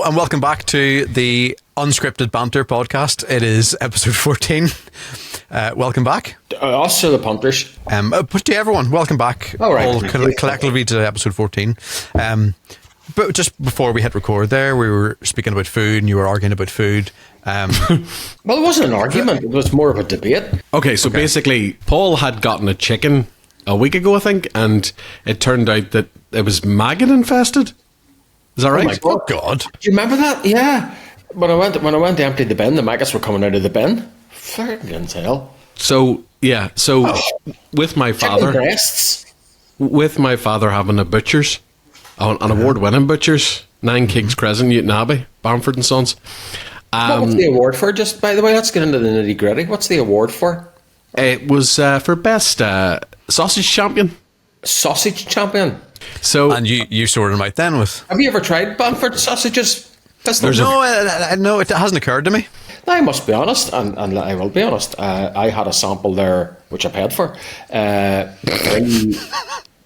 Hello and welcome back to the Unscripted Banter podcast. It is episode 14. Welcome back. Us or the punters? But to everyone, welcome back. All right. All collectively to episode 14. But just before we hit record there, we were speaking about food and you were arguing about food. Well, it wasn't an argument. It was more of a debate. Okay, so basically, Paul had gotten a chicken a week ago, I think, and it turned out that it was maggot infested. Is that right? Oh my God! Do you remember that? Yeah. When I went to empty the bin, the maggots were coming out of the bin. Fucking hell. So with my father, having a butcher's, an award-winning butcher's, 9 Kings Crescent, Newton Abbey, Bamford and Sons. What's the award for? Just by the way, let's get into the nitty-gritty. What's the award for? It was for best sausage champion. Sausage champion. So, and you sorted them out then with. Have you ever tried Bamford sausages? No, it hasn't occurred to me. I must be honest, and I will be honest. I had a sample there, which I paid for.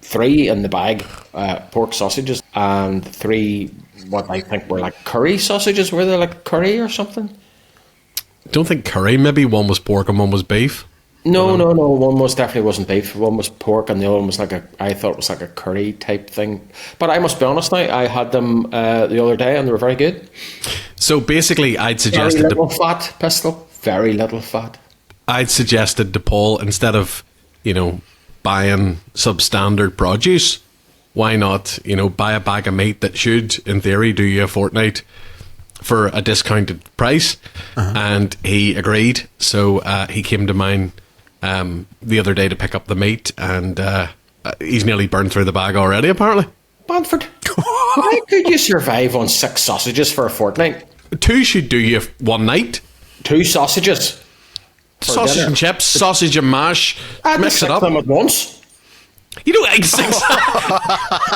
Three in the bag, pork sausages, and 3 what I think were like curry sausages. Were they like curry or something? Don't think curry. Maybe one was pork and one was beef. No. One was definitely wasn't beef. One was pork, and the other one was I thought it was like a curry type thing. But I must be honest now, I had them the other day, and they were very good. So basically, I'd suggested very little fat, Pistol. Very little fat. I'd suggested to Paul, instead of buying substandard produce, why not buy a bag of meat that should, in theory, do you a fortnight for a discounted price. And he agreed. So he came to mine the other day to pick up the meat, and he's nearly burned through the bag already, apparently. Bamford, how could you survive on 6 sausages for a fortnight? 2 should do you one night. 2 sausages? Sausage and chips, sausage and mash. Mix it up. Them at once. You don't like 6.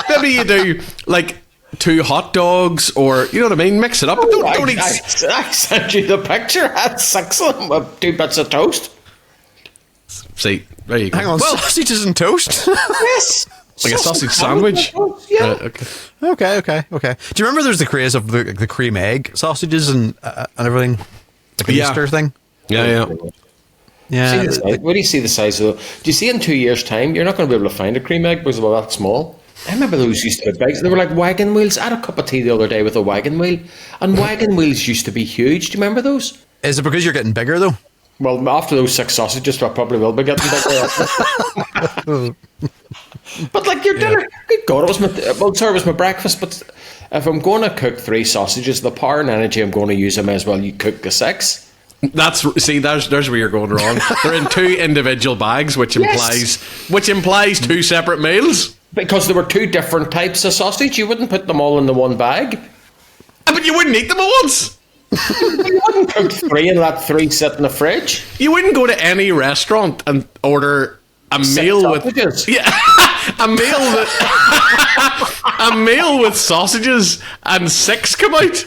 Maybe you do like 2 hot dogs, or you know what I mean. Mix it up. But don't eat. I sent you the picture. I had 6 of them with 2 bits of toast. See, there you go. Hang on, sausages and toast. Yes. Like a sausage sandwich? Yeah. Okay. Do you remember there's the craze of the cream egg sausages and everything? Like an Easter thing? Yeah. Where do you see the size of them? Do you see in 2 years' time, you're not going to be able to find a cream egg because they're that small? I remember those used to be big. They were like wagon wheels. I had a cup of tea the other day with a wagon wheel. And wagon wheels used to be huge. Do you remember those? Is it because you're getting bigger, though? Well, after those 6 sausages, I probably will be getting bigger. But like your dinner, good God, it was my breakfast. But if I'm going to cook 3 sausages, the power and energy I'm going to use, I may as well you cook the 6. There's where you're going wrong. They're in 2 individual bags, which implies 2 separate meals. Because there were 2 different types of sausage, you wouldn't put them all in the one bag. But you wouldn't eat them at once. You wouldn't cook 3 and let 3 sit in the fridge. You wouldn't go to any restaurant and order a meal sausages. a meal with sausages and 6 come out.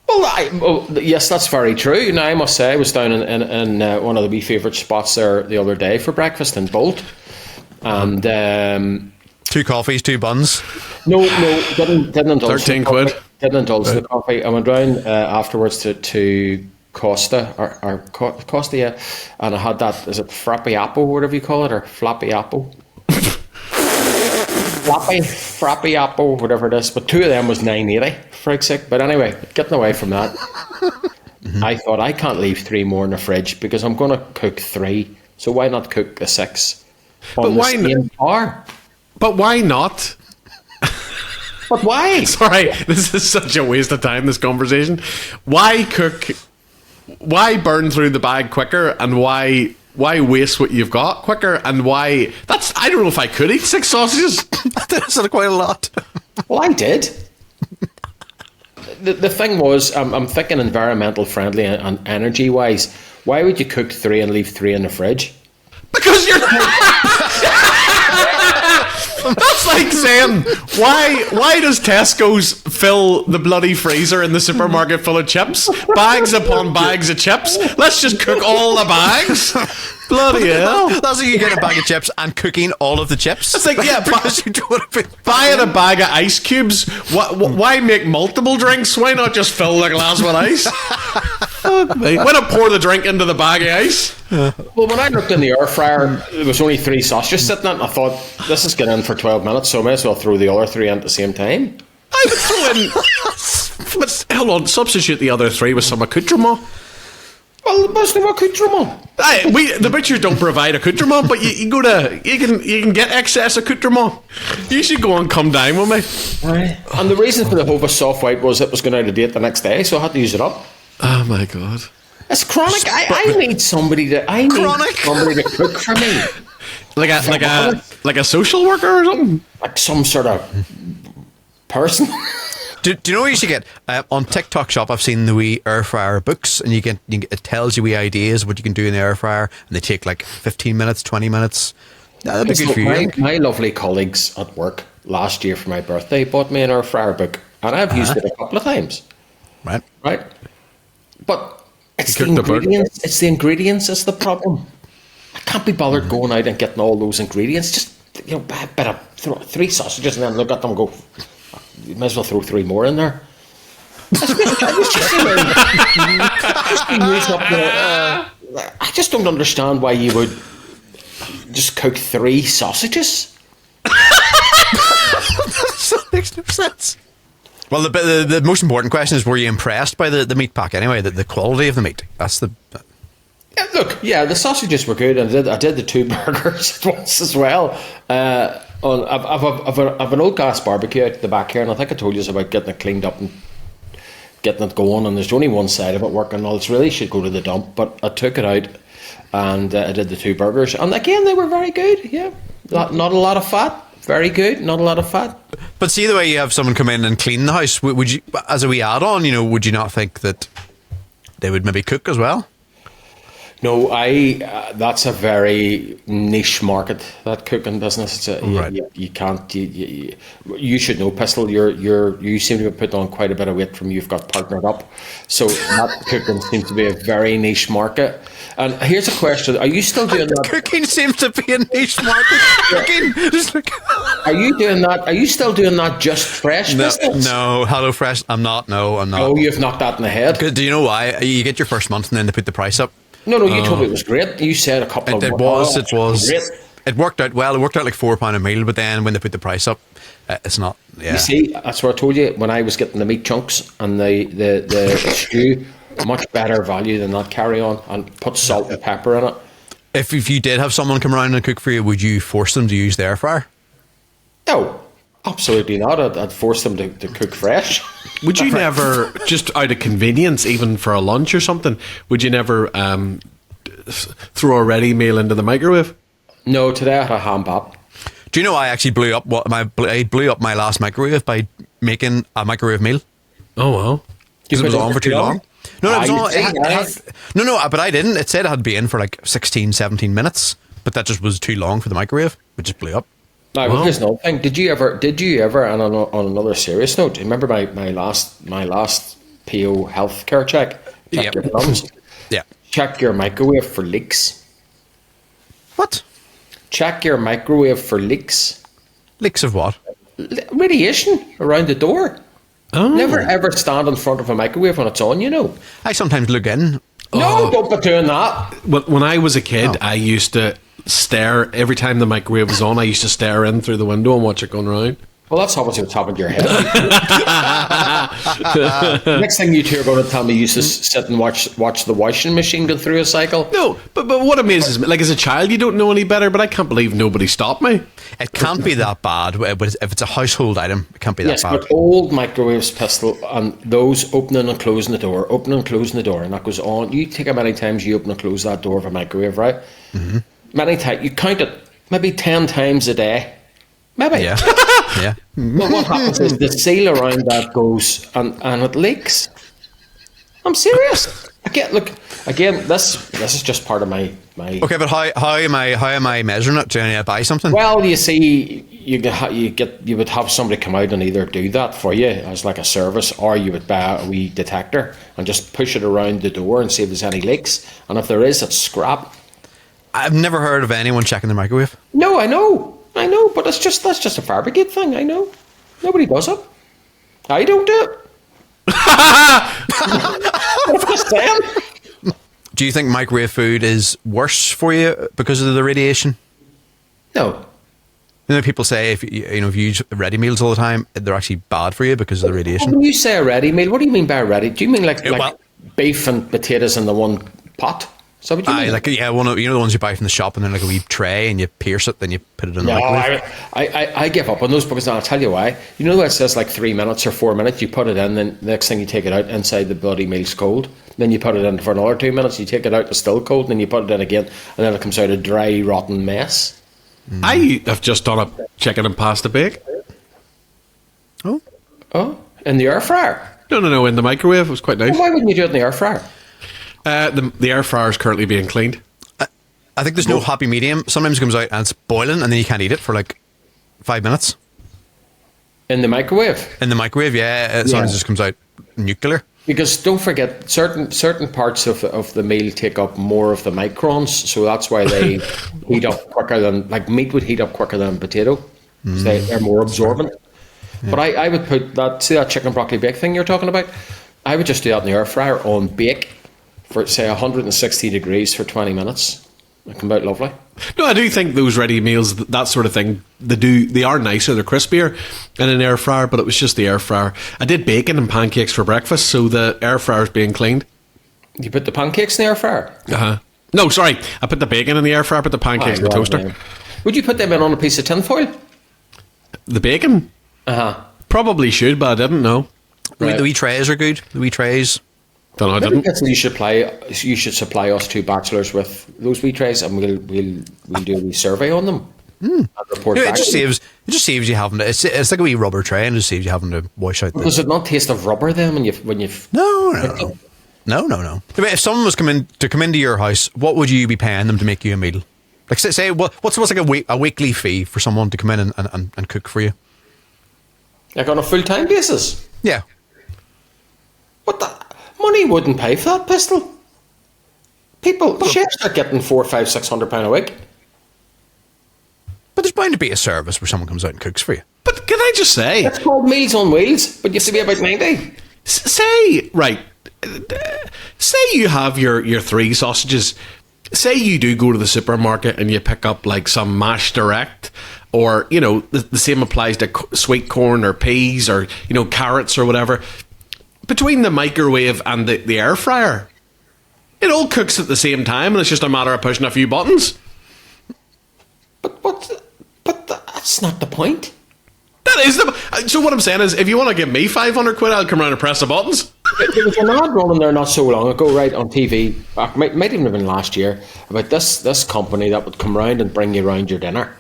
Well, yes, that's very true. Now, I must say, I was down in one of the wee favourite spots there the other day for breakfast in Bolt. And 2 coffees, 2 buns. No, didn't indulge 13 quid. Didn't indulge the coffee. I went down afterwards to Costa, or Costa, yeah, and I had that, is it Frappy Apple, whatever you call it, or Flappy Apple? Frappy Apple, whatever it is. But 2 of them was $9.80, for fuck's sake. But anyway, getting away from that, I thought I can't leave 3 more in the fridge because I'm going to cook 3. So why not cook the 6 on the same bar? But why not? But why? Sorry, this is such a waste of time, this conversation. Why burn through the bag quicker, and why waste what you've got quicker, and why... I don't know if I could eat 6 sausages. That's quite a lot. Well, I did. The thing was, I'm thinking environmental friendly and energy wise. Why would you cook 3 and leave 3 in the fridge? Because you're... That's like saying, why does Tesco's fill the bloody freezer in the supermarket full of chips? Bags upon bags of chips. Let's just cook all the bags. Bloody hell. That's how you get a bag of chips and cooking all of the chips. It's like, yeah, because you don't want to be buying a bag of ice cubes. Why make multiple drinks? Why not just fill the glass with ice? Fuck me. Why not pour the drink into the bag of ice? Well, when I looked in the air fryer, there was only 3 sausages sitting in it, and I thought, this is getting in for 12 minutes, so I may as well throw the other 3 in at the same time. I would throw in... But hold on, substitute the other 3 with some accoutrement. Well, there's no accoutrement. The butchers don't provide accoutrement, but you can get excess accoutrement. You should go and come down with me. Right. And the reason for the Hova soft white was it was going out of date the next day, so I had to use it up. Oh my god. It's chronic. I need somebody to cook for me. Like a social worker or something? Like some sort of person. Do you know what you should get? On TikTok shop, I've seen the wee air fryer books, and it tells you wee ideas what you can do in the air fryer, and they take like 15 minutes, 20 minutes. That'd be good for you. My lovely colleagues at work last year for my birthday bought me an air fryer book, and I've used it a couple of times. Right. But it's the ingredients. It's the ingredients that's the problem. I can't be bothered going out and getting all those ingredients. Just better throw 3 sausages and then look at them and go. You might as well throw 3 more in there. I just don't understand why you would just cook 3 sausages. That makes no sense. Well, the most important question is: were you impressed by the meat pack anyway? The quality of the meat. That's the. Yeah, the sausages were good, and I did the 2 burgers at once as well. I've an old gas barbecue out the back here, and I think I told you about getting it cleaned up and getting it going, and there's only one side of it working. Well, it's really should go to the dump, but I took it out and I did the 2 burgers, and again they were very good. Yeah, not a lot of fat. Very good, not a lot of fat. But see the way you have someone come in and clean the house, would you, as a wee add-on, would you not think that they would maybe cook as well? No, that's a very niche market, that cooking business. Right. You can't. You should know, Pistol. You seem to have put on quite a bit of weight from you've got partnered up. So that cooking seems to be a very niche market. And here's a question: are you still doing that? Cooking seems to be a niche market. Cooking. Are you doing that? Are you still doing that just fresh business? No, Hello Fresh. I'm not. No, I'm not. Oh, you've knocked that in the head. Do you know why? You get your first month and then they put the price up. No, you told me it was great. You said a couple of... It was. Great. It worked out well. It worked out like £4 a meal, but then when they put the price up, it's not. Yeah. You see, that's what I told you when I was getting the meat chunks and the stew, much better value than that carry on, and put salt and pepper in it. If you did have someone come around and cook for you, would you force them to use the air fryer? No, absolutely not. I'd force them to cook fresh. Would you never, just out of convenience, even for a lunch or something, would you never throw a ready meal into the microwave? No, today I had a ham bap. Do you know I actually blew up my last microwave by making a microwave meal? Oh wow! Because it was on for too long. No, it was on. No, but I didn't. It said it had to be in for like 16, 17 minutes, but that just was too long for the microwave. It just blew up. Now, well, here's another thing. Did you ever, and on another serious note, remember my last PO healthcare check? Check your thumbs. Yeah. Check your microwave for leaks. What? Check your microwave for leaks. Leaks of what? Radiation around the door. Oh. Never ever stand in front of a microwave when it's on, I sometimes look in. No, don't be doing that. When I was a kid, I used to stare every time the microwave was on. I used to stare in through the window and watch it going around. Well, that's obviously what's happened to your head. Next thing you two are going to tell me you used to sit and watch the washing machine go through a cycle. No, but what amazes me, like as a child, you don't know any better, but I can't believe nobody stopped me. It can't be that bad. But if it's a household item, it can't be that bad. Yes, but old microwaves, Pistol, and those opening and closing the door, and that goes on. You take how many times you open and close that door of a microwave, right? Mm-hmm. Many times. You count it maybe 10 times a day. Maybe. Yeah. Yeah. But what happens is the seal around that goes and it leaks. I'm serious. Again, this is just part of my. Okay, but how am I measuring it? Do I need to buy something? Well, you see, you would have somebody come out and either do that for you as like a service, or you would buy a wee detector and just push it around the door and see if there's any leaks. And if there is, it's scrap. I've never heard of anyone checking the microwave. No, I know, but that's just a Fabricate thing. I know, nobody does it. I don't do it. I'm just saying. Do you think microwave food is worse for you because of the radiation? No. You know, people say if you use ready meals all the time, they're actually bad for you because of the radiation. When you say a ready meal, what do you mean by a ready? Do you mean like beef and potatoes in the one pot? Is that what you mean? One of the ones you buy from the shop, and then like a wee tray, and you pierce it, then you put it in the microwave. I give up on those because I'll tell you why. You know, it says like 3 minutes or 4 minutes. You put it in, then the next thing you take it out, inside the bloody meal's cold. Then you put it in for another 2 minutes. You take it out, it's still cold. And then you put it in again, and then it comes out a dry, rotten mess. I have just done a chicken and pasta bake. Oh, in the air fryer? No, in the microwave. It was quite nice. Well, why wouldn't you do it in the air fryer? The air fryer is currently being cleaned. I think there's no happy medium. Sometimes it comes out and it's boiling, and then you can't eat it for like 5 minutes. In the microwave? In the microwave, yeah. Sometimes it just comes out nuclear. Because don't forget, certain parts of the meal take up more of the microns, so that's why they heat up quicker than, like meat would heat up quicker than potato. So they're more absorbent. Yeah. But I would put that chicken broccoli bake thing you're talking about, I would just do that in the air fryer on bake for say 160 degrees for 20 minutes. It come out lovely. No, I do think those ready meals, that sort of thing, they are nicer, they're crispier in an air fryer, but it was just the air fryer. I did bacon and pancakes for breakfast, so the air fryer is being cleaned. You put the pancakes in the air fryer? No, sorry, I put the bacon in the air fryer, put the pancakes in the toaster. Man. Would you put them in on a piece of tinfoil? The bacon? Probably should, but I didn't know. Right. The wee trays are good. The wee trays. I didn't. You should supply us two bachelors with those wee trays, and we'll do a wee survey on them. And report back. It just saves you having to. It's like a wee rubber tray, and it just saves you having to wash out. Does it not taste of rubber then when you've? No. If someone was come into your house, what would you be paying them to make you a meal? Like say what's like a weekly fee for someone to come in and cook for you? Like on a full-time basis? Yeah. What the? Money wouldn't pay for that pistol. Chefs are getting £400-600 a week. But there's bound to be a service where someone comes out and cooks for you. But can I just say... It's called Meals on Wheels, but you have to be about 90. Say you have your 3 sausages. Say you do go to the supermarket and you pick up like some mash direct, or, the same applies to sweet corn or peas or, carrots or whatever. Between the microwave and the air fryer, it all cooks at the same time, and it's just a matter of pushing a few buttons. But that's not the point. That is so what I'm saying is, if you want to give me 500 quid, I'll come around and press the buttons. There was an ad running there not so long ago, right, on TV, might even have been last year, about this company that would come round and bring you round your dinner.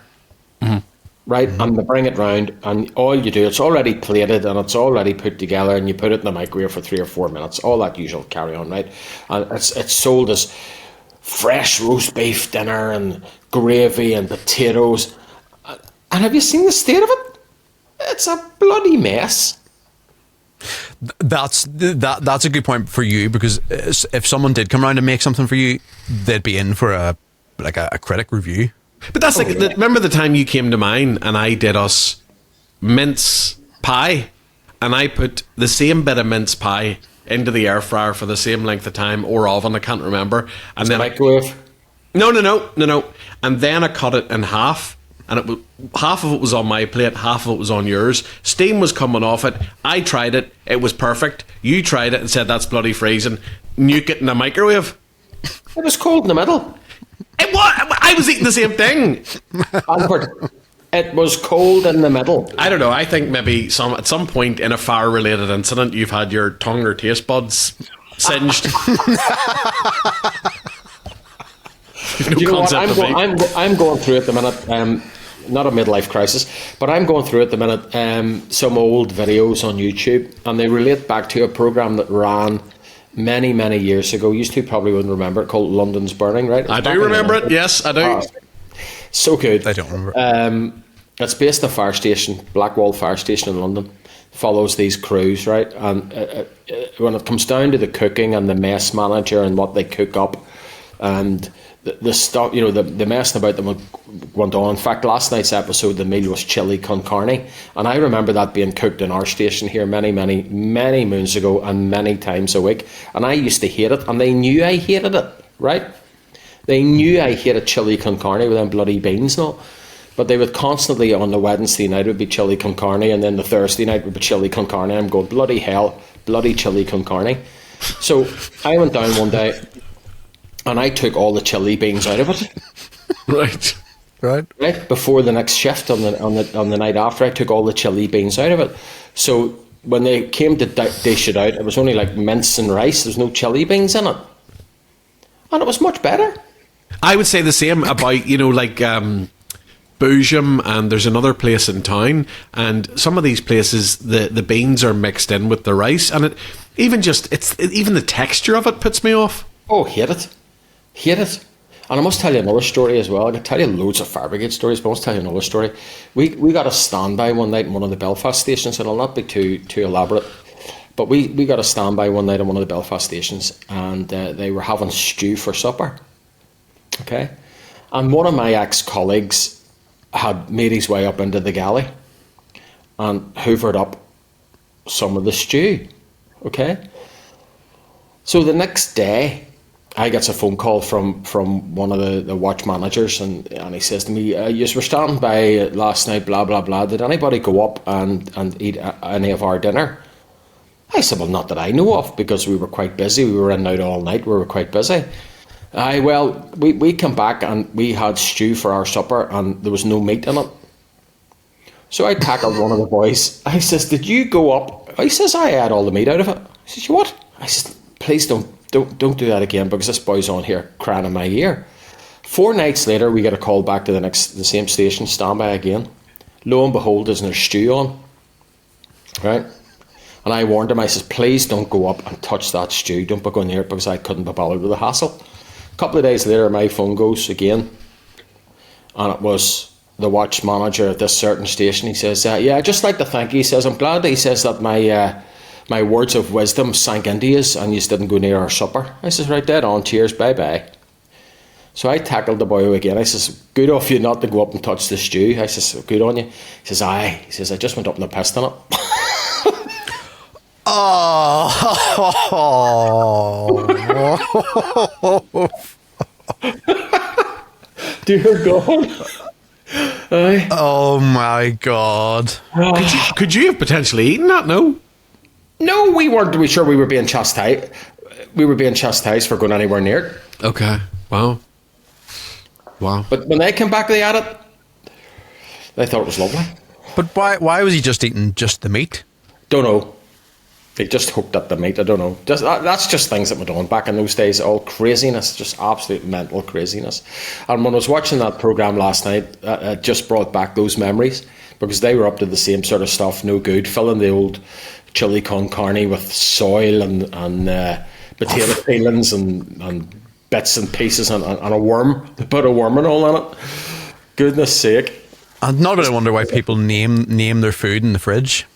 Right, and they bring it round, and all you do, it's already plated and it's already put together, and you put it in the microwave for 3 or 4 minutes, all that usual carry on, right? And it's sold as fresh roast beef dinner and gravy and potatoes. And have you seen the state of it? It's a bloody mess. That's a good point for you, because if someone did come around and make something for you, they'd be in for a critic review. But that's remember the time you came to mine and I did us mince pie, and I put the same bit of mince pie into the air fryer for the same length of time, or oven, I can't remember. And then microwave? No. And then I cut it in half, and half of it was on my plate, half of it was on yours. Steam was coming off it. I tried it. It was perfect. You tried it and said that's bloody freezing. Nuke it in the microwave. It was cold in the middle. It was. I was eating the same thing. Albert, it was cold in the middle. I don't know. I think maybe at some point in a fire-related incident, you've had your tongue or taste buds singed. You know what? I'm going through at the minute. Not a midlife crisis, but I'm going through at the minute some old videos on YouTube, and they relate back to a program that ran many, many years ago. You two probably wouldn't remember it, called London's Burning, right? I do remember it. Yes, I do. So good. I don't remember. It's based on a fire station, Blackwall Fire Station in London. Follows these crews, right? And when it comes down to the cooking and the mess manager and what they cook up, and the stuff, you know, the messing about them went on. In fact, last night's episode, the meal was chili con carne, and I remember that being cooked in our station here many, many, many moons ago, and many times a week. And I used to hate it, and they knew I hated it, right? They knew I hated chili con carne with them bloody beans and all. But they would constantly, on the Wednesday night, it would be chili con carne, and then the Thursday night would be chili con carne. I'm going, bloody hell, bloody chili con carne. So I went down one day, and I took all the chili beans out of it. Right before the next shift on the night after, I took all the chili beans out of it. So when they came to dish it out, it was only like mince and rice. There was no chili beans in it, and it was much better. I would say the same about, you know, like Boojum, and there's another place in town, and some of these places the beans are mixed in with the rice, and even the texture of it puts me off. Oh, hate it. And I must tell you another story as well. I could tell you loads of fire brigade stories, but I must tell you another story. We got a standby one night in one of the Belfast stations, and it'll not be too elaborate, but we got a standby one night in one of the Belfast stations, and they were having stew for supper. Okay, and one of my ex-colleagues had made his way up into the galley and hoovered up some of the stew. Okay, so the next day I gets a phone call from one of the watch managers, and he says to me, you were standing by last night, blah blah blah, did anybody go up and eat any of our dinner? I said, well, not that I know of, because we were quite busy. We were in and out all night. We were quite busy. We come back and we had stew for our supper, and there was no meat in it. So I tackled one of the boys. I says, did you go up? He says, I had all the meat out of it. I says, you what? I says, please don't do that again, because this boy's on here crying in my ear. 4 nights later, we get a call back to the same station, standby again. Lo and behold, there's no stew on. Right? And I warned him, I says, please don't go up and touch that stew. Don't be going near it, because I couldn't be bothered with the hassle. A couple of days later, my phone goes again, and it was the watch manager at this certain station. He says, yeah, I'd just like to thank you. He says, I'm glad, he says, that my words of wisdom sank into you and you didn't go near our supper. I says, right, dead on, cheers, bye-bye. So I tackled the boy again. I says, good of you not to go up and touch the stew. I says, good on you. He says, aye. He says, I just went up and I pissed on it. Dear God. Aye. Oh my God. Could you have potentially eaten that? No, we weren't. We sure we were being chastised. We were being chastised for going anywhere near it. Okay. Wow. But when they came back, they had it. They thought it was lovely. But why was he just eating just the meat? Don't know. They just hooked up the meat. I don't know. That's just things that went on back in those days. All craziness, just absolute mental craziness. And when I was watching that programme last night, it just brought back those memories, because they were up to the same sort of stuff. No good, filling the old chili con carne with soil and potato peelings and bits and pieces and a worm. They put a worm and all in it. Goodness sake. And not that I wonder why people name their food in the fridge.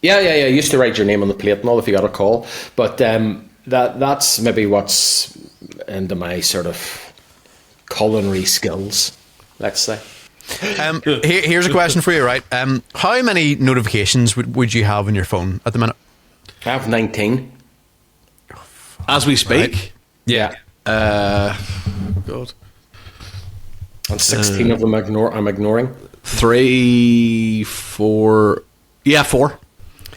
Yeah. You used to write your name on the plate and all if you got a call. But that's maybe what's into my sort of culinary skills, let's say. Here's a question for you, right? How many notifications would you have on your phone at the minute? I have 19. As we speak? Right. Yeah. God. And 16 of them I'm ignoring. 3, 4... Yeah, 4.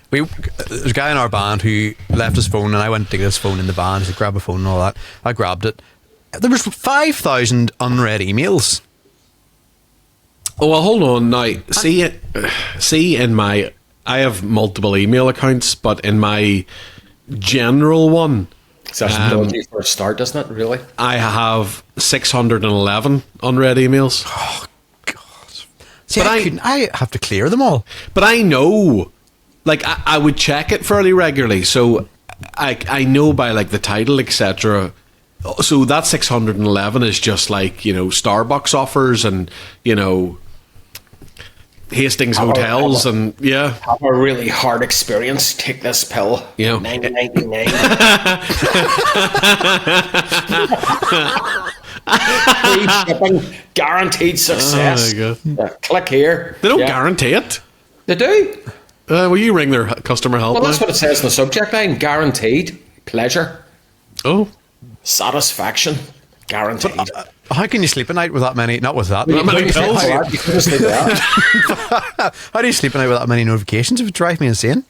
There's a guy in our band who left his phone, and I went to get his phone in the band. He said, grab a phone and all that. I grabbed it. There was 5,000 unread emails. Oh, well, hold on now. See, in my... I have multiple email accounts, but in my general one... That's dodgy for a start, doesn't it, really? I have 611 unread emails. Oh, God. See, but I have to clear them all. But I know... Like, I would check it fairly regularly. So I know by like the title, etc. So that 611 is just like, you know, Starbucks offers and, you know, Hastings hotels and yeah. Have a really hard experience. Take this pill. You know, $9.99. Free shipping, guaranteed success. Oh my God. Click here. They don't guarantee it. They do. Will you ring their customer help? Well, that's what it says in the subject line. Guaranteed pleasure. Oh, satisfaction. Guaranteed. How can you sleep at night with that many? Not with that. You many couldn't pills. sleep with that. You couldn't sleep with that. How do you sleep at night with that many notifications? It would drive me insane.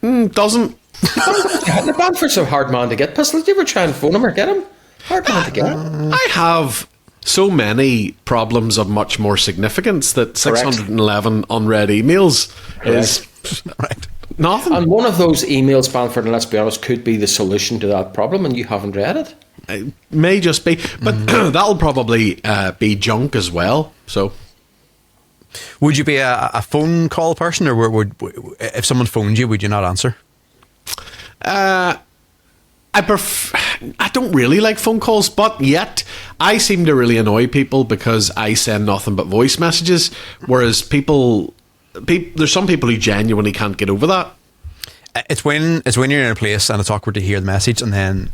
doesn't. The Banter's a hard man to get. Pistol, did you ever try and phone him or get him? Hard man to get. I have so many problems of much more significance that 611 unread emails is Right. nothing. And one of those emails, Banford, and let's be honest, could be the solution to that problem, and you haven't read it. It may just be, but that'll probably be junk as well. So, Would you be a phone call person, or would if someone phoned you, would you not answer? I don't really like phone calls, but yet I seem to really annoy people because I send nothing but voice messages, whereas there's some people who genuinely can't get over that. It's when you're in a place and it's awkward to hear the message, and then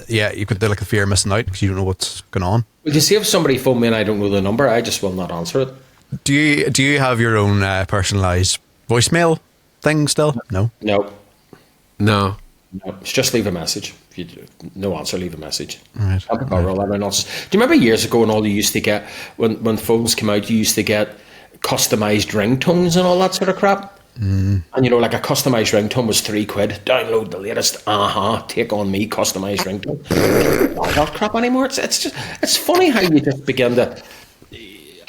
you could do like the fear of missing out because you don't know what's going on. Well, you see, if somebody phoned me and I don't know the number, I just will not answer it. Do you have your own personalised voicemail thing still? No. No, it's just leave a message. If you do, no answer, leave a message. Right. Do you remember years ago when all you used to get when phones came out, you used to get customized ringtones and all that sort of crap? And you know, like a customized ringtone was £3. Download the latest Take On Me customized ringtone. Not that crap anymore. It's funny how you just begin to.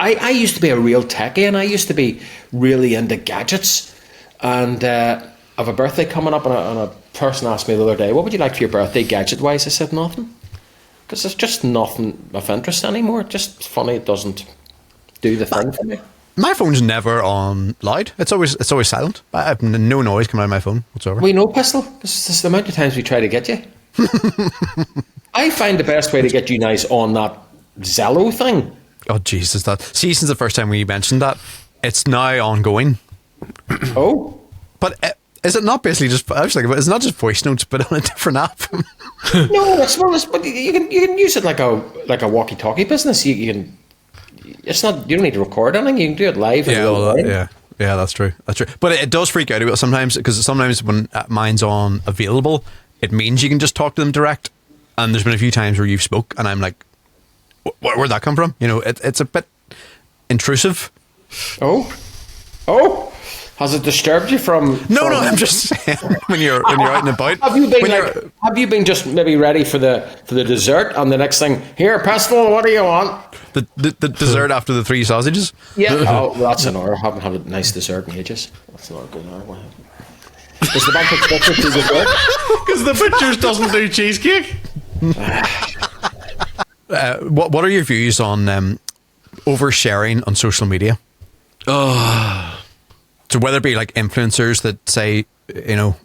I used to be a real techie, and I used to be really into gadgets. And I have a birthday coming up, and a person asked me the other day, "What would you like for your birthday, gadget wise?" I said nothing, because there's just nothing of interest anymore. Just funny, it doesn't do the thing for me. My phone's never on loud. It's always silent. I have no noise coming out of my phone whatsoever. We know, Pistol. This is the amount of times we try to get you. I find the best way to get you guys on that Zello thing. Oh Jesus! Since the first time we mentioned that, it's now ongoing. Oh, But is it not basically just? I was thinking, it's not just voice notes, but on a different app. no, but you can use it like a walkie-talkie business. You can. It's not. You don't need to record anything. You can do it live. Yeah, that's true. That's true. But it does freak out a bit sometimes, because sometimes when mine's on available, it means you can just talk to them direct. And there's been a few times where you've spoke, and I'm like, where'd that come from? You know, it's a bit intrusive. Oh, has it disturbed you from? No, I'm just saying when you're out and about. Have you been just maybe ready for the dessert, and the next thing, here, Pistol, what do you want? The dessert after the 3 sausages? Yeah. Oh, that's an hour. I haven't had a nice dessert in ages. That's not a good hour. Is the bank expected to dessert? Because the butcher's doesn't do cheesecake. What are your views on oversharing on social media? So whether it be like influencers that say, you know,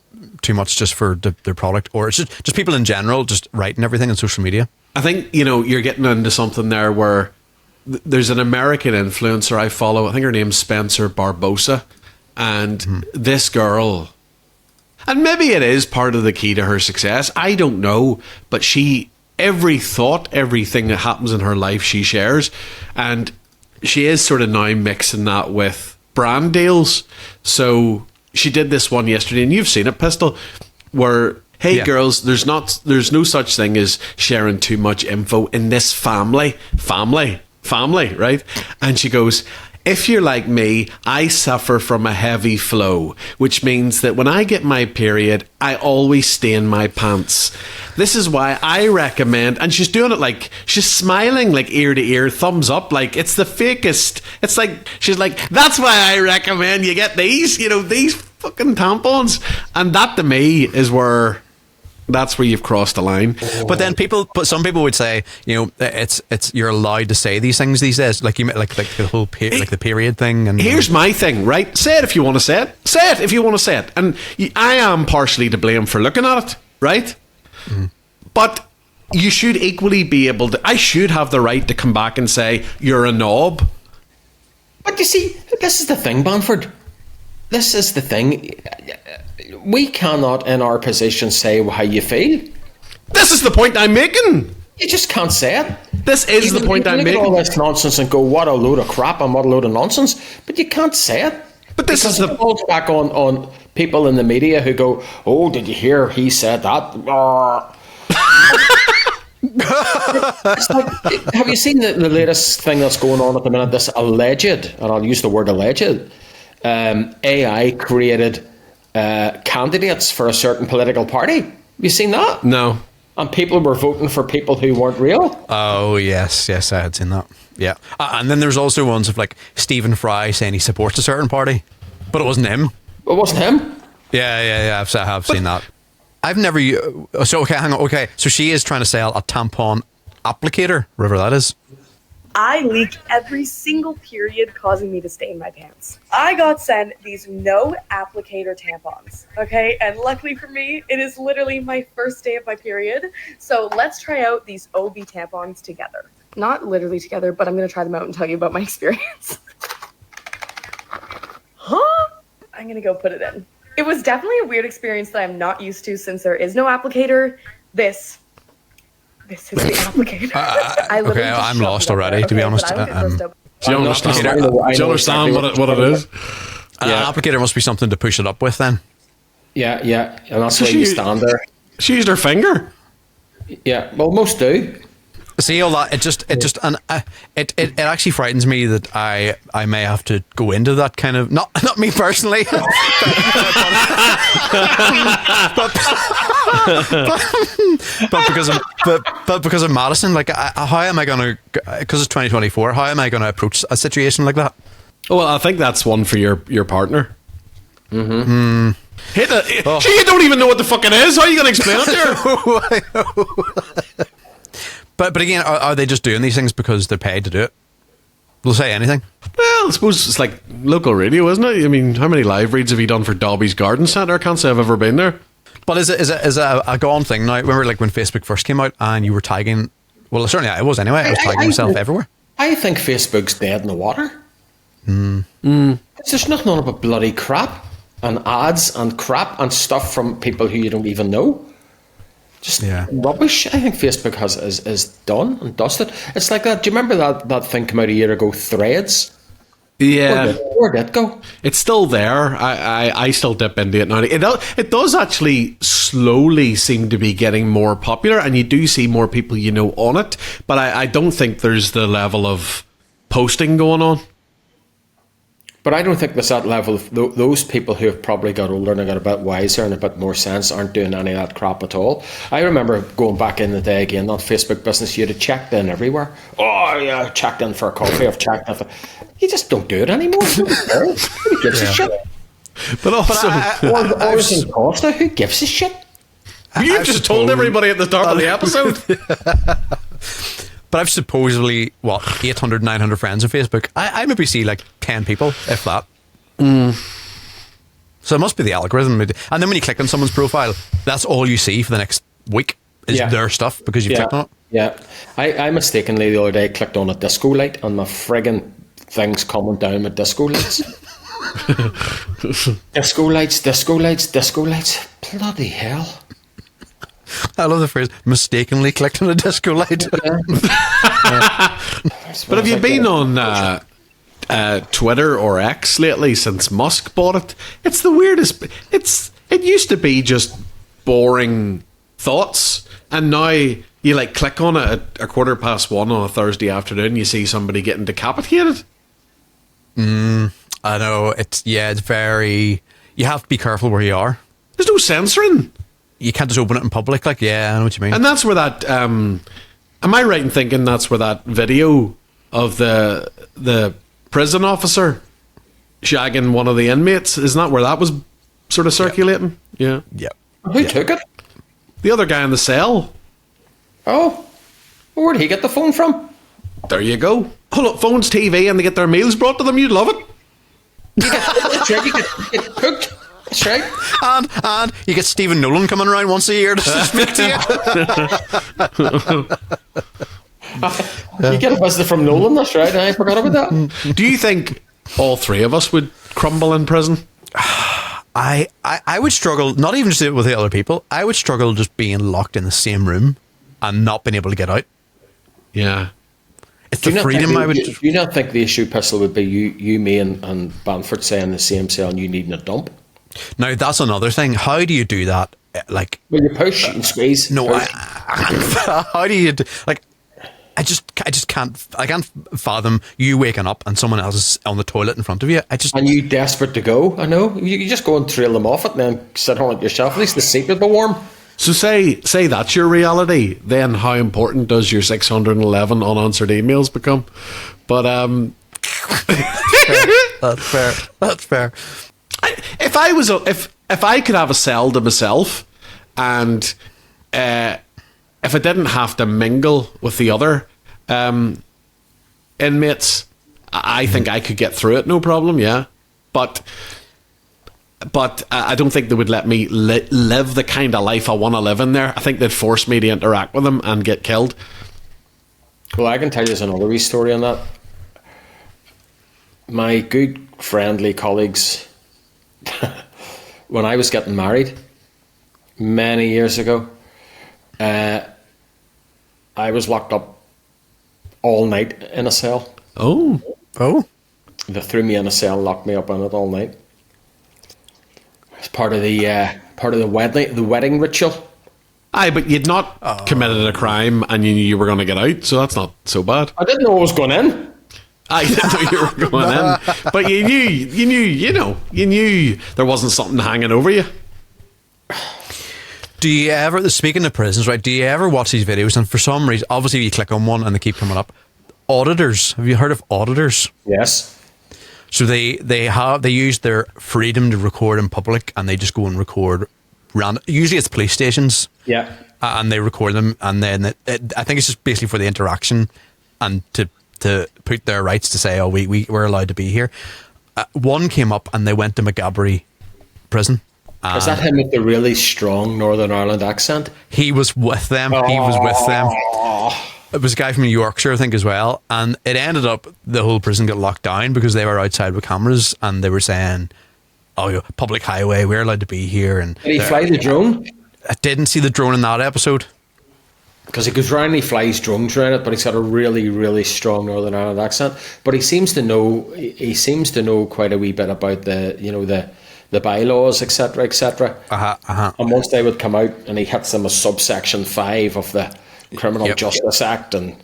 too much just for their product, or it's just people in general just writing everything on social media. I think, you know, you're getting into something there where there's an American influencer I follow. I think her name's Spencer Barbosa. And this girl, and maybe it is part of the key to her success, I don't know, but everything that happens in her life, she shares. And she is sort of now mixing that with brand deals. So she did this one yesterday, and you've seen it, Pistol, where, hey, girls, there's no such thing as sharing too much info in this family, right? And she goes, if you're like me, I suffer from a heavy flow, which means that when I get my period, I always stain my pants. This is why I recommend, and she's doing it like, she's smiling like ear to ear, thumbs up, like it's the fakest. It's like, she's like, that's why I recommend you get these, you know, these fucking tampons. And that to me is where that's where you've crossed the line. But then some people would say, it's you're allowed to say these things these days, like like the whole like the period thing. And here's my thing, right? Say it if you want to say it. Say it if you want to say it. And I am partially to blame for looking at it, right? But you should equally be able to. I should have the right to come back and say you're a knob. But you see, this is the thing, Banford. This is the thing. We cannot, in our position, say how you feel. This is the point I'm making. You just can't say it. This is the point I'm making. You look at all this nonsense and go, what a load of crap and what a load of nonsense. But you can't say it. But this because is the... it falls back on people in the media who go, oh, did you hear he said that? It's like, have you seen the latest thing that's going on at the minute? This alleged, and I'll use the word alleged, AI created candidates for a certain political party. Have you seen that? No. And people were voting for people who weren't real. Oh, yes, I had seen that. Yeah. And then there's also ones of like Stephen Fry saying he supports a certain party, but it wasn't him. It wasn't him? Yeah, I have seen that. I've never... So, okay, hang on. Okay, so she is trying to sell a tampon applicator, whatever that is. I leak every single period, causing me to stain my pants. I got sent these no applicator tampons, okay? And luckily for me, it is literally my first day of my period. So let's try out these OB tampons together. Not literally together, but I'm going to try them out and tell you about my experience. Huh? I'm going to go put it in. It was definitely a weird experience that I'm not used to since there is no applicator. This is the applicator. Okay, I'm lost already, to be honest. Do you understand what it is? An applicator must be something to push it up with then. Yeah, and that's why you stand there. She used her finger. Yeah, well, most do. See all that? It actually frightens me that I may have to go into that kind of not me personally, but because of Madison. Like, how am I going to? Because it's 2024. How am I going to approach a situation like that? Oh, well, I think that's one for your partner. Mm-hmm. Hit it. Oh. You don't even know what the fuck it is. How are you going to explain it to her? But again, are they just doing these things because they're paid to do it? They'll say anything. Well, I suppose it's like local radio, isn't it? I mean, how many live reads have you done for Dobby's Garden Centre? I can't say I've ever been there. But is it a gone thing now? Remember, like when Facebook first came out and you were tagging? Well, certainly I was anyway. I was tagging myself everywhere. I think Facebook's dead in the water. There's nothing on about bloody crap and ads and crap and stuff from people who you don't even know. Just rubbish. I think Facebook is done and dusted. It's like that. Do you remember that thing came out a year ago, Threads? Yeah. Where'd it go? It's still there. I still dip into it now. It does actually slowly seem to be getting more popular, and you do see more people on it, but I don't think there's the level of posting going on. But I don't think there's that level of those people who have probably got older and got a bit wiser and a bit more sense aren't doing any of that crap at all. I remember going back in the day again, that Facebook business, you'd have checked in everywhere. Oh, yeah, I've checked in for a coffee, I've checked in for... You just don't do it anymore. Who gives a shit? But also... Everything costs now, who gives a shit? You just told everybody at the start of the episode. But I've supposedly, 800, 900 friends on Facebook. I maybe see like 10 people, if that. So it must be the algorithm. And then when you click on someone's profile, that's all you see for the next week is their stuff because you've clicked on it. Yeah. I mistakenly the other day clicked on a disco light and my friggin' thing's coming down with disco lights. Disco lights. Bloody hell. I love the phrase, mistakenly clicked on a disco light. But have you been on Twitter or X lately since Musk bought it? It's the weirdest. It used to be just boring thoughts, and now you like click on it at 1:15 on a Thursday afternoon, you see somebody getting decapitated. I know, it's very... You have to be careful where you are. There's no censoring. You can't just open it in public, like, I know what you mean. And that's where that, am I right in thinking that's where that video of the prison officer shagging one of the inmates, isn't that where that was sort of circulating? Yeah. Who took it? The other guy in the cell. Oh, where did he get the phone from? There you go. Hold up, phones, TV, and they get their meals brought to them. You'd love it. That's right, you get cooked. That's right. And you get Stephen Nolan coming around once a year to speak to you. You get a visit from Nolan, that's right. I forgot about that. Do you think all three of us would crumble in prison? I would struggle, not even just with the other people. I would struggle just being locked in the same room and not being able to get out. Yeah. It's the freedom I would... Do you not think the issue, Pistol, would be you, me, and Banford saying the same cell and you needing a dump? Now, that's another thing. How do you do that? Like... Well, you push and squeeze. No, how do you... Like, I just can't fathom you waking up and someone else is on the toilet in front of you. And you desperate to go. I know. You just go and trail them off it and then sit on it yourself. At least the seat would be warm. So say that's your reality, then how important does your 611 unanswered emails become? But That's fair. If I could have a cell to myself, and if I didn't have to mingle with the other inmates, I think I could get through it, no problem. Yeah, but I don't think they would let me live the kind of life I want to live in there. I think they'd force me to interact with them and get killed. Well, I can tell you another wee story on that. My good friendly colleagues, when I was getting married many years ago, I was locked up all night in a cell. Oh. They threw me in a cell, locked me up in it all night. It's part of the wedding ritual. Aye, but you'd not committed a crime and you knew you were going to get out, so that's not so bad. I didn't know I was going in. I didn't know you were going in, but you knew there wasn't something hanging over you. Do you ever, speaking of prisons, right, do you ever watch these videos and for some reason, obviously you click on one and they keep coming up, auditors, have you heard of auditors? Yes. So they use their freedom to record in public and they just go and record usually it's police stations. Yeah. And they record them and then I think it's just basically for the interaction and to put their rights to say, oh, we're allowed to be here. One came up and they went to McGabbery prison. Is that him with the really strong Northern Ireland accent? He was with them. It was a guy from Yorkshire, I think, as well. And it ended up the whole prison got locked down because they were outside with cameras and they were saying, oh, public highway, we're allowed to be here. And did he fly the drone? I didn't see the drone in that episode. Because he goes round and he flies drones around it, but he's got a really, really strong Northern Ireland accent. But he seems to know quite a wee bit about the bylaws, etc., etc. And once they would come out and he hits them a subsection 5 of the Criminal Justice Act and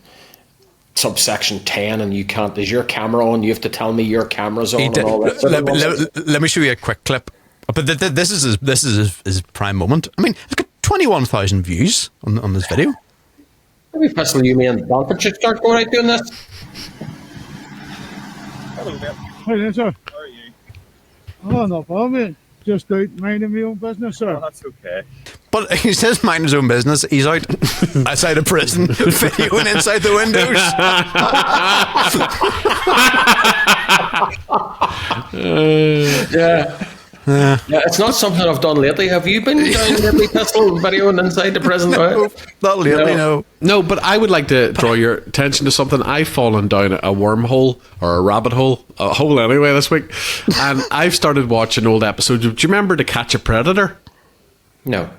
subsection 10, and you can't. Is your camera on? You have to tell me your camera's on. And all that let me show you a quick clip. But this is his prime moment. I mean, it's got 21,000 views on this video. Maybe Pistol, you, me, and Banter should start going out doing this. Hello there. Hi there, sir. How are you? Oh, no problem, mate. Just out minding my own business, sir. Oh, that's okay. But he says mind his own business. He's out outside of prison, videoing inside the windows. Yeah, it's not something I've done lately. Have you been down lately, Pistol, videoing inside the prison? Not lately, no. No, but I would like to draw your attention to something. I've fallen down a wormhole or a rabbit hole, a hole anyway this week, and I've started watching old episodes. Do you remember To Catch a Predator? No.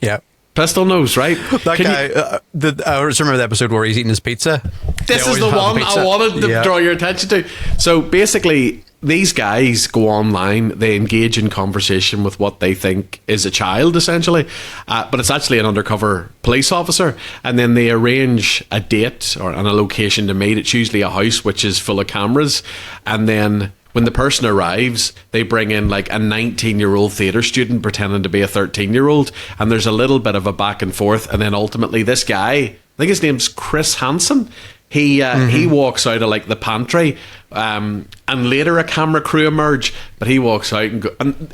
Yeah. Pistol knows, right? That guy, I remember the episode where he's eating his pizza. This is the one I wanted to draw your attention to. So basically, these guys go online, they engage in conversation with what they think is a child, essentially, but it's actually an undercover police officer, and then they arrange a date and a location to meet. It's usually a house which is full of cameras, and then when the person arrives, they bring in like a 19-year-old theatre student pretending to be a 13-year-old, and there's a little bit of a back and forth, and then ultimately this guy, I think his name's Chris Hansen, he walks out of like the pantry, and later a camera crew emerge, but he walks out and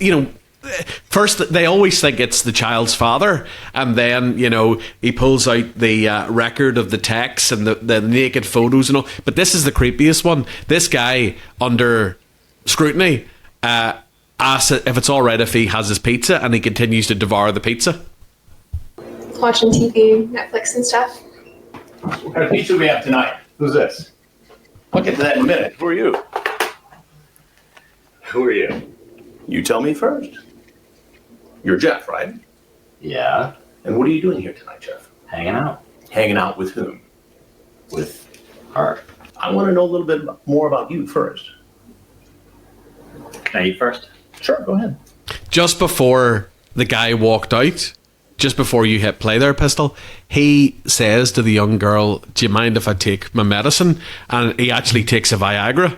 first they always think it's the child's father, and then he pulls out the record of the texts and the naked photos and all. But this is the creepiest one. This guy, under scrutiny, asks if it's all right if he has his pizza, and he continues to devour the pizza. Watching TV, Netflix and stuff. What kind of pizza do we have tonight? Who's this? I'll get to that in a minute. Who are you? Who are you? You tell me first. You're Jeff, right? Yeah, And what are you doing here tonight, Jeff? hanging out. Hanging out with whom? With her. I want to know a little bit more about you first. Can I eat first? Sure, go ahead. Just before the guy walked out, just before you hit play there, Pistol, he says to the young girl, "Do you mind if I take my medicine?" And he actually takes a Viagra.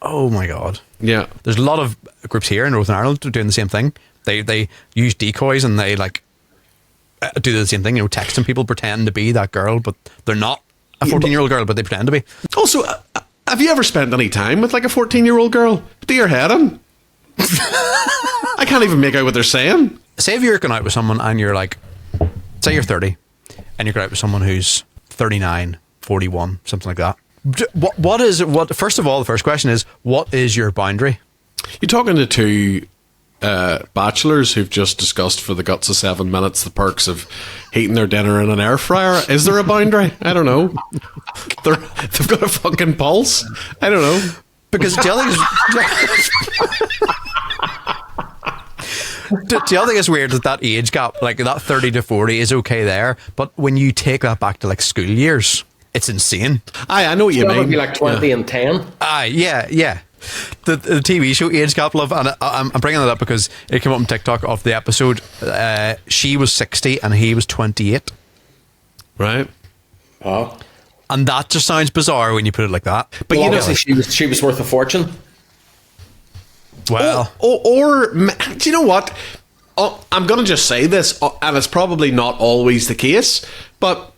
Oh my God. Yeah. There's a lot of groups here in Northern Ireland doing the same thing. They use decoys and they do the same thing, texting people, pretend to be that girl, but they're not a 14-year-old girl, but they pretend to be. Also, have you ever spent any time with like a 14-year-old girl? Do your head in? I can't even make out what they're saying. Say if you're going out with someone and you're like, say you're 30 and you're going out with someone who's 39, 41, something like that. First of all, the first question is, what is your boundary? You're talking to two bachelors who've just discussed for the guts of 7 minutes the perks of heating their dinner in an air fryer. Is there a boundary? I don't know. They've got a fucking pulse. I don't know. Because the other thing is weird that age gap, like that 30 to 40 is okay there, but when you take that back to like school years, it's insane. I know what you That would mean. be like 20 and 10. Yeah. The TV show age gap, love, and I'm bringing that up because it came up on TikTok of the episode. She was 60 and he was 28. Right. Oh. And that just sounds bizarre when you put it like that. But obviously she was worth a fortune. Well, Or do you know what? I'm going to just say this, and it's probably not always the case, but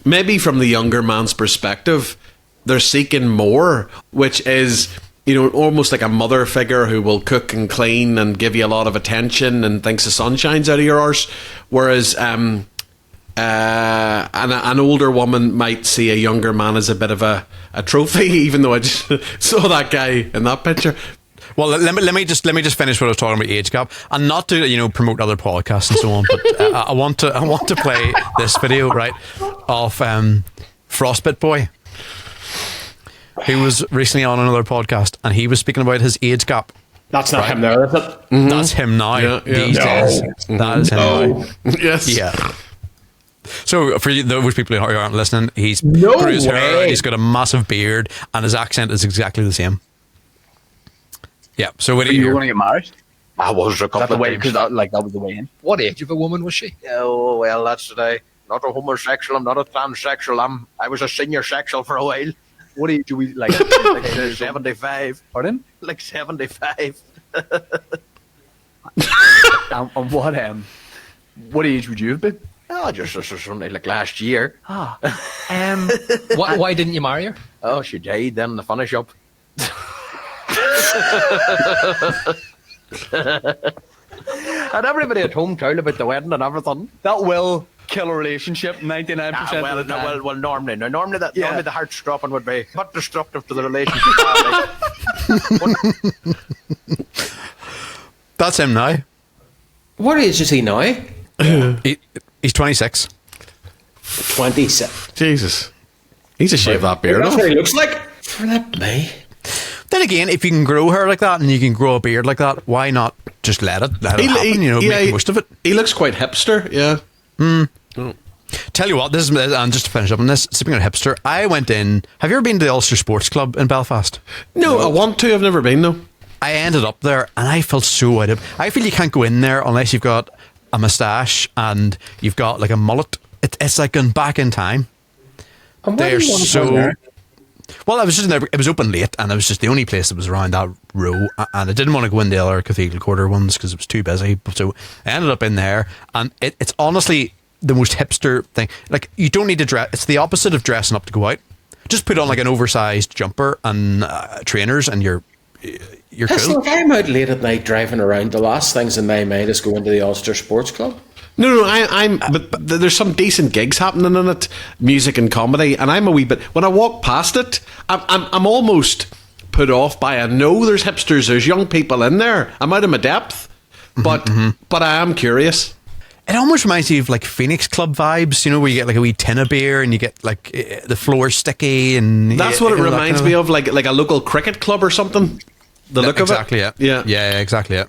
maybe from the younger man's perspective, they're seeking more, which is, almost like a mother figure who will cook and clean and give you a lot of attention and thinks the sun shines out of your arse. Whereas an older woman might see a younger man as a bit of a trophy, even though I just saw that guy in that picture. well, let me just finish what I was talking about age gap, and not to promote other podcasts and so on, but I want to play this video, right, of Frostbit Boy, who was recently on another podcast, and he was speaking about his age gap. That's not him there, is it? Mm-hmm. That's him now. Yeah. These days. That is him now. Yes. Yeah. So for those people who aren't listening, he's No grew his hair, way. he's got a massive beard, and his accent is exactly the same. Yeah. So what do You you? want to get married? I was a Is that the way? Because that was the way in. What age of a woman was she? Oh, well, that's today. Not a homosexual, I'm not a transsexual, I was a senior sexual for a while. What age do we like? Like 75. Pardon? Like 75. And what age would you have been? Oh, just something like last year. Why didn't you marry her? Oh, she died then in the finish up. And everybody at home told about the wedding and everything. That will kill a relationship 99% of the time. Well, normally normally the heart stropping would be but destructive to the relationship. That's him now. What age is he now? He's 26. 27. Jesus. He's a shave that beard That's off. what he looks like. For that me. Then again, if you can grow hair like that and you can grow a beard like that, why not just let it happen? Make the most of it. He looks quite hipster, yeah. Tell you what, this is, and just to finish up on this, speaking of hipster, I went in. Have you ever been to the Ulster Sports Club in Belfast? No, I want to. I've never been, though. I ended up there and I felt so out of. I feel you can't go in there unless you've got a moustache and you've got like a mullet. It's like going back in time. They're so. Well, I was just in there. It was open late, and it was just the only place that was around that row. And I didn't want to go in the other Cathedral Quarter ones because it was too busy. So I ended up in there, and it's honestly the most hipster thing. Like, you don't need to dress. It's the opposite of dressing up to go out. Just put on like an oversized jumper and trainers, and you're you're Listen, cool. if I'm out late at night driving around, the last things in my mind is going to the Ulster Sports Club. No, but there's some decent gigs happening in it, music and comedy, and I'm a wee bit. When I walk past it, I'm almost put off by. I know there's hipsters, there's young people in there. I'm out of my depth, but I am curious. It almost reminds you of like Phoenix Club vibes, you know, where you get like a wee tin of beer and you get like the floor sticky, and That's what it reminds me of, like a local cricket club or something. The look of it, exactly. Yeah, exactly. Yeah.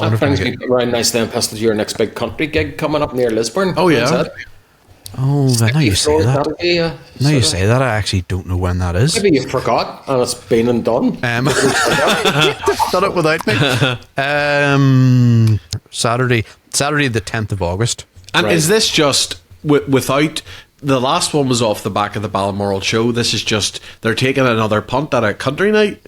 That brings me around nicely and past your next big country gig coming up near Lisburn. Oh, yeah. When's that? Oh, now you say that. That'll be, Now you say that, I actually don't know when that is. Maybe you forgot and it's been and done. Done it without me. Saturday the 10th of August. And is this just without? The last one was off the back of the Balmoral show. This is just they're taking another punt at a country night.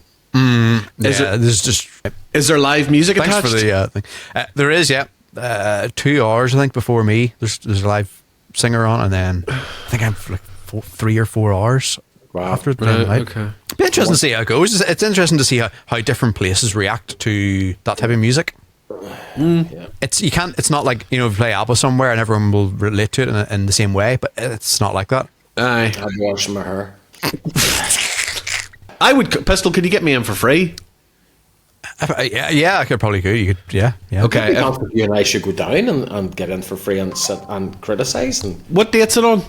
Is there live music Thanks attached? for the thing. There is, yeah. 2 hours, I think, before me. There's a live singer on, and then I think I'm like 3 or 4 hours after the night. Okay. Be interesting to see how it goes. It's interesting to see how different places react to that type of music. Yeah. It's not like, you know, if you play ABBA somewhere and everyone will relate to it in the same way, but it's not like that. Aye. I'd wash my hair. I would. Pistol, could you get me in for free? Yeah, I could probably go. You could, yeah. Okay. You and I should go down and get in for free and sit and criticise. And What date's it on?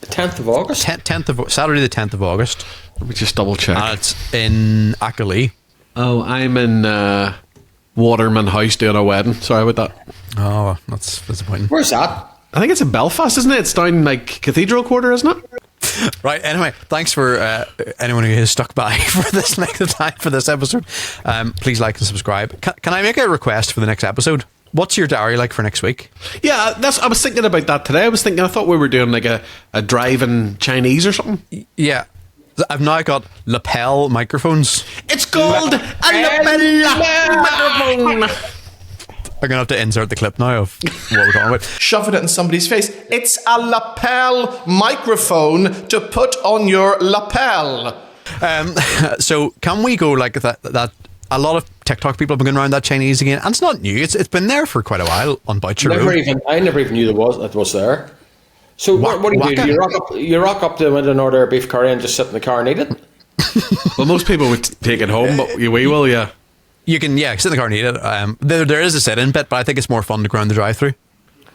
the 10th of August. Saturday the 10th of August. Let me just double check. And it's in Ackley. Oh, I'm in Waterman House doing a wedding. Sorry about that. Oh, that's disappointing. Where's that? I think it's in Belfast, isn't it? It's down like Cathedral Quarter, isn't it? Right, anyway, thanks for anyone who has stuck by for this length of time for this episode. Please like and subscribe. Can I make a request for the next episode? What's your diary like for next week? Yeah, I was thinking about that today. I thought we were doing like a drive-in Chinese or something. Yeah. I've now got lapel microphones. It's called a lapel microphone. I'm going to have to insert the clip now of what we're talking about. Shove it in somebody's face. It's a lapel microphone to put on your lapel. So can we go like that? A lot of TikTok people have been going around that Chinese again, and it's not new. It's been there for quite a while on Boucher Road. I never even knew it was there. So what do you do? You rock up to the window and order a beef curry and just sit in the car and eat it? Well, most people would take it home, but we will, yeah. You can, sit in the car and eat it. There is a sit-in bit, but I think it's more fun to go around the drive-thru.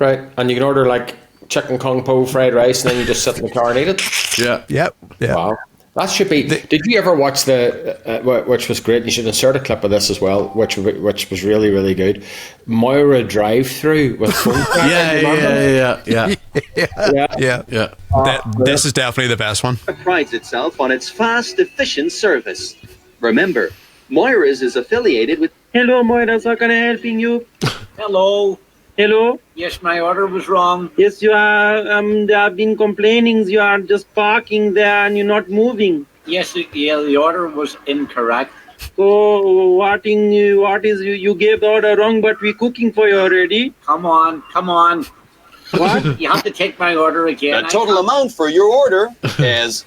Right, and you can order like chicken kung po fried rice, and then you just sit in the car and eat it. Yeah. Yeah. Wow, that should be. Did you ever watch which was great? You should insert a clip of this as well, which was really, really good. Moira drive-thru with phone. Yeah. This is definitely the best one. It prides itself on its fast, efficient service. Remember, Moira's is affiliated with... Hello, Moira's. How can I help you? Hello. Hello? Yes, my order was wrong. Yes, you are. They have been complaining. You are just parking there and you're not moving. Yes, the order was incorrect. Oh, you gave the order wrong, but we're cooking for you already. Come on. What? You have to take my order again. The total amount for your order is...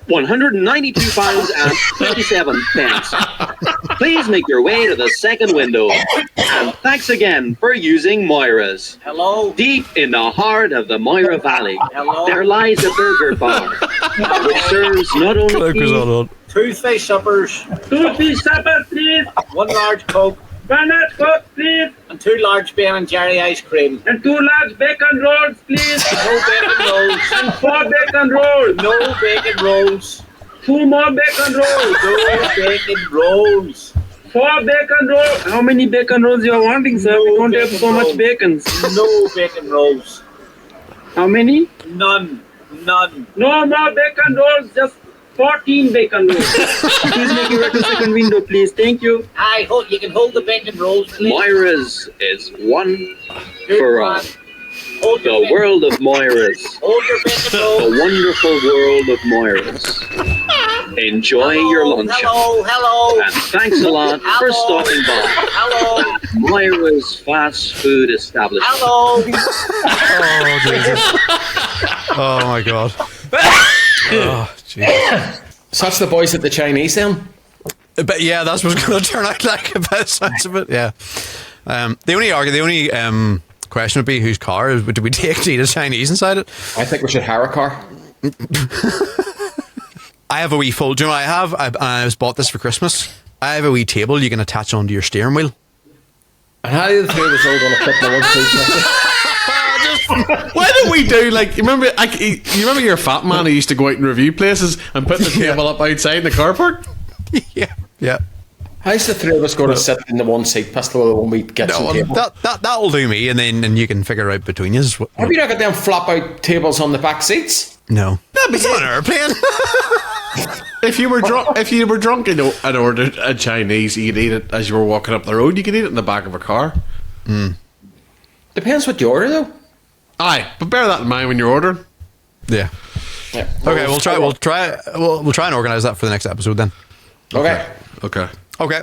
£192 and 27 pence. Please make your way to the second window. And thanks again for using Moira's. Hello? Deep in the heart of the Moira Valley, Hello? there lies a burger bar, which serves not only... Two fish suppers. 2 fish suppers, please. 1 large Coke. 1 large Coke, please. And 2 large Ben and Jerry ice cream. And 2 large bacon rolls, please. No bacon rolls. And 4 bacon rolls. No bacon rolls. 2 more bacon rolls. No bacon rolls. 4 bacon rolls. How many bacon rolls you are wanting, sir? We don't have so much bacon. No bacon rolls. How many? None. No more bacon rolls. Just 14 bacon rolls. Please make your way to the second window, please. Thank you. You can hold the bacon rolls, please. Moira's is one for all. Hold The world of Moira's. Hold your bacon rolls. The wonderful world of Moira's. Enjoy your lunch. Hello. And thanks a lot for stopping by. Hello. At Moira's fast food establishment. Hello. Oh, Jesus. Oh, my God. Oh, jeez. So that's the boys at the Chinese then? But yeah, that's what's going to turn out like by the sounds of it. Yeah. The only question would be whose car do we take to eat a Chinese inside it? I think we should hire a car. I have a wee fold. Do you know what I have? I was bought this for Christmas. I have a wee table you can attach onto your steering wheel. And how are the three of us all going to fit in the one seat? Why don't we do like you remember your fat man who used to go out and review places and put the table up outside in the car park? Yeah. How's the three of us going to sit in the one seat pistol when we get some table? That'll do me, and then you can figure it out between you. Have you not got them flop out tables on the back seats? No. It's on an airplane. If you were drunk and ordered a Chinese, you could eat it as you were walking up the road. You could eat it in the back of a car. Depends what you order, though. Aye, but bear that in mind when you're ordering. Yeah. Okay, we'll try and organise that for the next episode then. Okay. Okay.